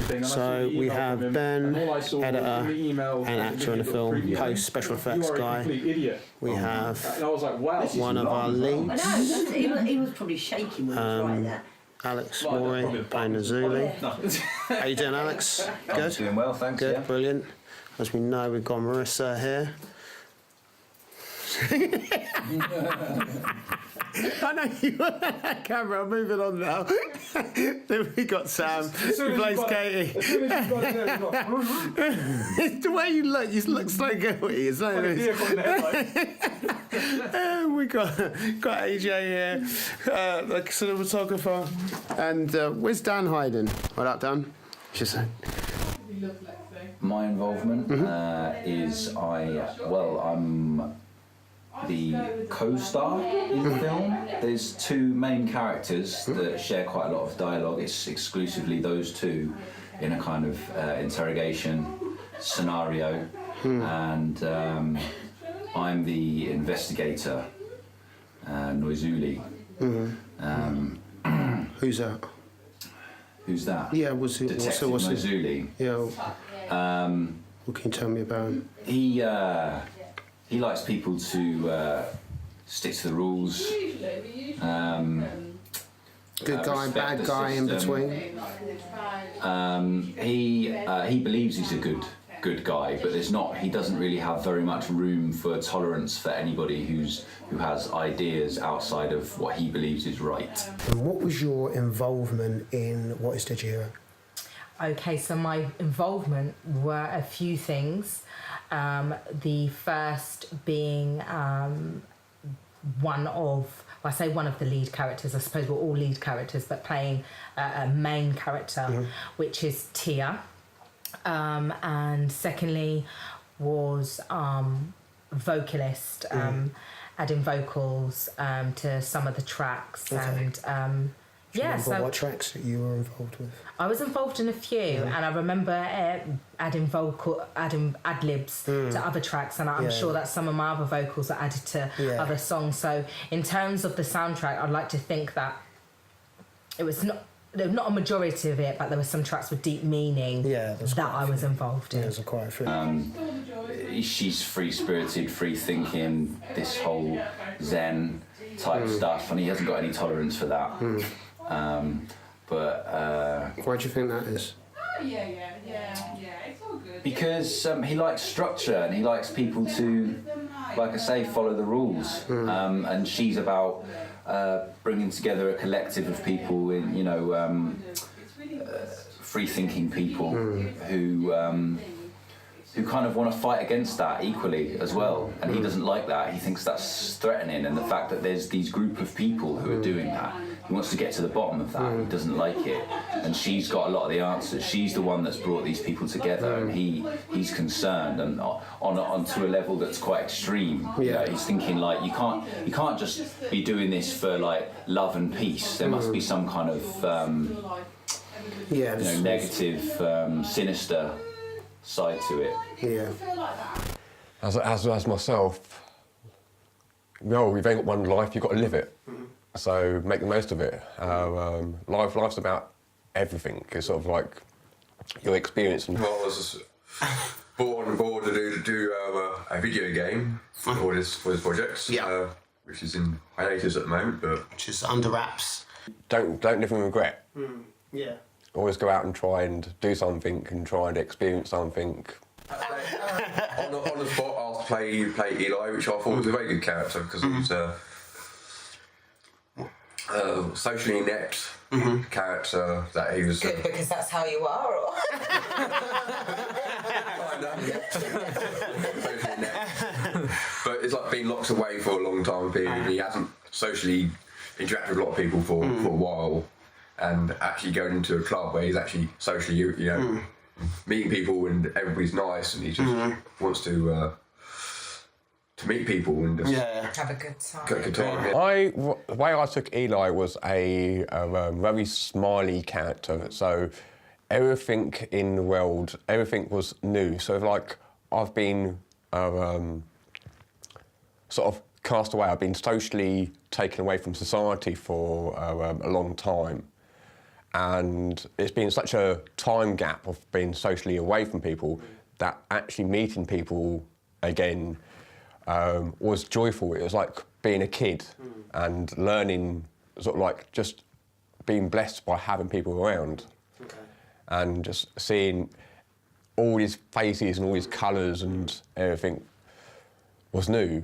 everything. So we have Ben, editor and actor in the film, post special effects guy. We have one of our leads. He was probably shaking when he was right there. Alex Morey playing Azuli. How you doing, Alex? Good? I'm doing well, thanks. Good, yeah. brilliant. As we know, we've got Marissa here. I know you camera, I'm moving on now. Then we got Sam, who plays Katie. The way you look so guilty. It's like we got AJ here, the cinematographer. And where's Dan hiding? What up, Dan? Just My involvement is I'm the co-star in the film. There's two main characters that share quite a lot of dialogue. It's exclusively those two in a kind of interrogation scenario, and I'm the investigator, Noizuli. who's that? Who's that? Yeah, what's Detective Noizuli. Yeah. What can you tell me about him? He likes people to stick to the rules. Good guy, bad guy, in between. He believes he's a good guy, but he doesn't really have very much room for tolerance for anybody who has ideas outside of what he believes is right. And what was your involvement in What is dIGIHIRO? Okay, so my involvement were a few things. The first being one of the lead characters. I suppose we're all lead characters, but playing a main character, which is Tia. And secondly was vocalist, adding vocals to some of the tracks. Okay. And so what tracks that you were involved with? I was involved in a few, and I remember adding ad-libs to other tracks, and I'm sure that some of my other vocals are added to other songs. So in terms of the soundtrack, I'd like to think that it was not a majority of it, but there were some tracks with deep meaning that I was involved in. Yeah, there's quite a few. She's free-spirited, free-thinking, this whole Zen type stuff, and he hasn't got any tolerance for that. Why do you think that is? It's all good. Because he likes structure and he likes people to, like I say, follow the rules. And she's about bringing together a collective of people in, free-thinking people who kind of want to fight against that equally as well. And he doesn't like that. He thinks that's threatening, and the fact that there's these group of people who are doing that, he wants to get to the bottom of that. He doesn't like it. And she's got a lot of the answers. She's the one that's brought these people together, and he's concerned, and on to a level that's quite extreme. You know, he's thinking like, you can't just be doing this for like love and peace. There must be some kind of negative, sinister side to it. Yeah. As myself, we've only got one life. You've got to live it. So make the most of it. Life's about everything. It's sort of like your experience. Well, I was brought on board to do a video game for this project, which is in hiatus at the moment, but which is under wraps. Don't live in regret. Yeah. Always go out and try and do something and try and experience something. on the spot, I'll play Eli, which I thought was a very good character because he was socially inept character that he was. Good, because that's how you are, or? But it's like being locked away for a long time period. He hasn't socially interacted with a lot of people for a while. And actually going into a club where he's actually socially, meeting people and everybody's nice, and he just wants to meet people and just have a good time. The way I took Eli was a very smiley character. So everything in the world, everything was new. So like I've been sort of cast away. I've been socially taken away from society for a long time. And it's been such a time gap of being socially away from people that actually meeting people again was joyful. It was like being a kid and learning, sort of like just being blessed by having people around. Okay. And just seeing all these faces and all these colours and everything was new,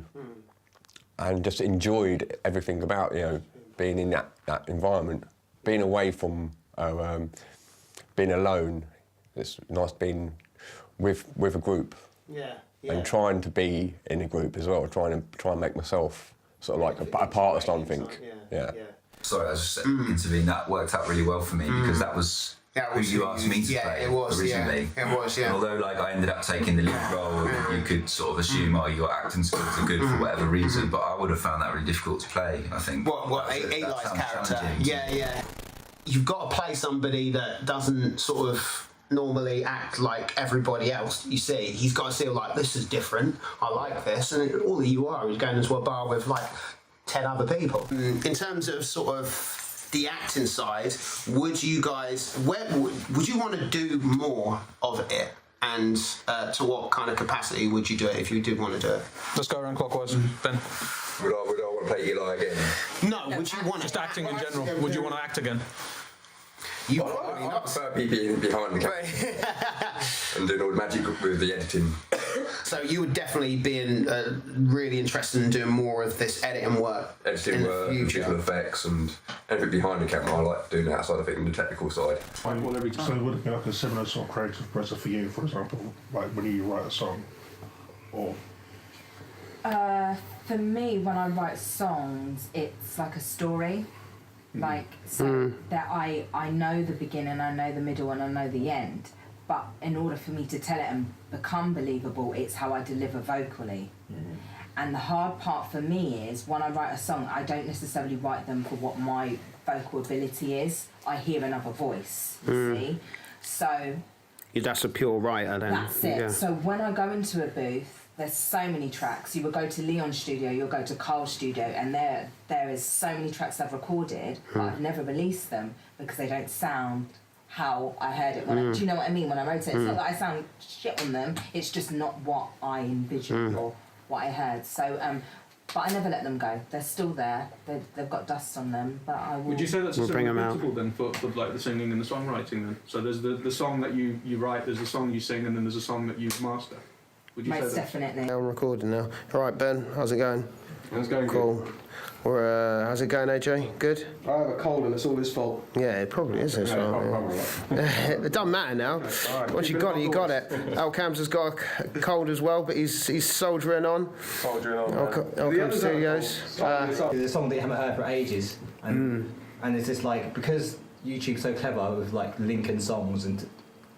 and just enjoyed everything about, you know, being in that environment, being away from being alone. It's nice being with a group. Yeah. And trying to be in a group as well, trying and make myself sort of like a part of something. Yeah. Sorry, I was just intervening. That worked out really well for me because that was who you asked me to play originally. Yeah, it was, yeah. And although like I ended up taking the lead role, you could sort of assume, oh, your acting skills are good for whatever reason, but I would have found that really difficult to play, I think. What Eli's character? Yeah. You've got to play somebody that doesn't sort of normally act like everybody else you see. He's got to feel like, this is different, I like this, and all that you are is going into a bar with like 10 other people. In terms of sort of the acting side, would you guys, would you want to do more of it? And to what kind of capacity would you do it if you did want to do it? Let's go around clockwise, Ben. Would I want to play Eli again? No, would you want Just acting in general. Would you want to act again? You I prefer being behind the camera and doing all the magic with the editing. So you would definitely be really interested in doing more of this editing work Editing in work, the and future. visual effects and everything behind the camera. I like doing that side of it and the technical side. So would it be like a similar sort of creative process for you, for example, like when you write a song? Or For me, when I write songs, it's like a story. Like, so that I know the beginning, I know the middle, and I know the end. But in order for me to tell it and become believable, it's how I deliver vocally. And the hard part for me is when I write a song, I don't necessarily write them for what my vocal ability is. I hear another voice, you see. So That's a pure writer then. that's it. Yeah. So when I go into a booth, there's so many tracks. You will go to Leon's studio, you'll go to Carl's studio, and there is so many tracks I've recorded, but I've never released them because they don't sound how I heard it. Do you know what I mean? When I wrote it, it's not that I sound shit on them. It's just not what I envisioned or what I heard. So, but I never let them go. They're still there. They've got dust on them, but I will. Would you say that's We'll a bring similar 'em out. principle then for like the singing and the songwriting then? So there's the song that you write, there's the song you sing, and then there's a song that you master. Would you Most say that? definitely. I'm recording now. All right, Ben, how's it going? It's going Cool. How's it going, AJ? Good? I have a cold and it's all his fault. Yeah, it probably is his fault. It doesn't matter now. Once you got it, you got it. Al Cams has got a cold as well, but he's soldiering on. Al Cams Studios. It's a song that you haven't heard for ages, and it's just like, because YouTube's so clever with like linking songs, and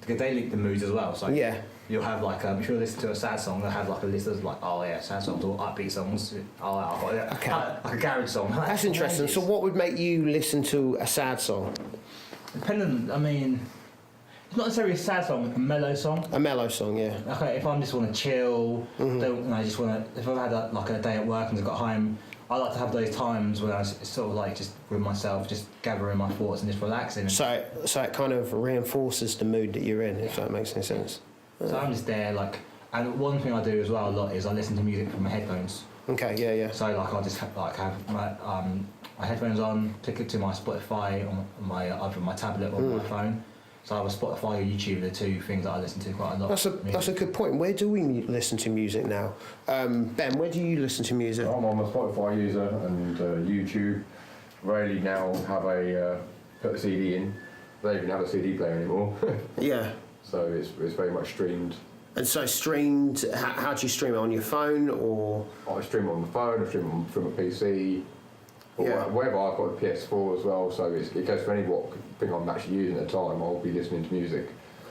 because they link the moods as well. So Yeah. you'll have like if you listen to a sad song, they'll have like a list of like, oh yeah, sad songs or upbeat songs. Oh, I've got like a garage song. That's interesting. So what would make you listen to a sad song? Depending, I mean, it's not necessarily a sad song, a mellow song. A mellow song, yeah. Okay, if I just want to chill, just want to. If I've had like a day at work and I've got home, I like to have those times when I was sort of like just with myself, just gathering my thoughts and just relaxing. So it kind of reinforces the mood that you're in, if that makes any sense. So I'm just there, like, and one thing I do as well a lot is I listen to music from my headphones. Okay, yeah. So like I'll just have my headphones on, click it to my Spotify on my either my tablet or my phone. So either Spotify or YouTube are the two things that I listen to quite a lot. That's a good point. Where do we listen to music now? Ben, where do you listen to music? I'm a Spotify user and YouTube. Rarely now have put a CD in. They don't even have a CD player anymore. Yeah. So it's very much streamed. And so streamed, how do you stream it? On your phone or? I stream on the phone, I stream from a PC. Or wherever. I've got a PS4 as well, so it goes for any thing I'm actually using at the time. I'll be listening to music.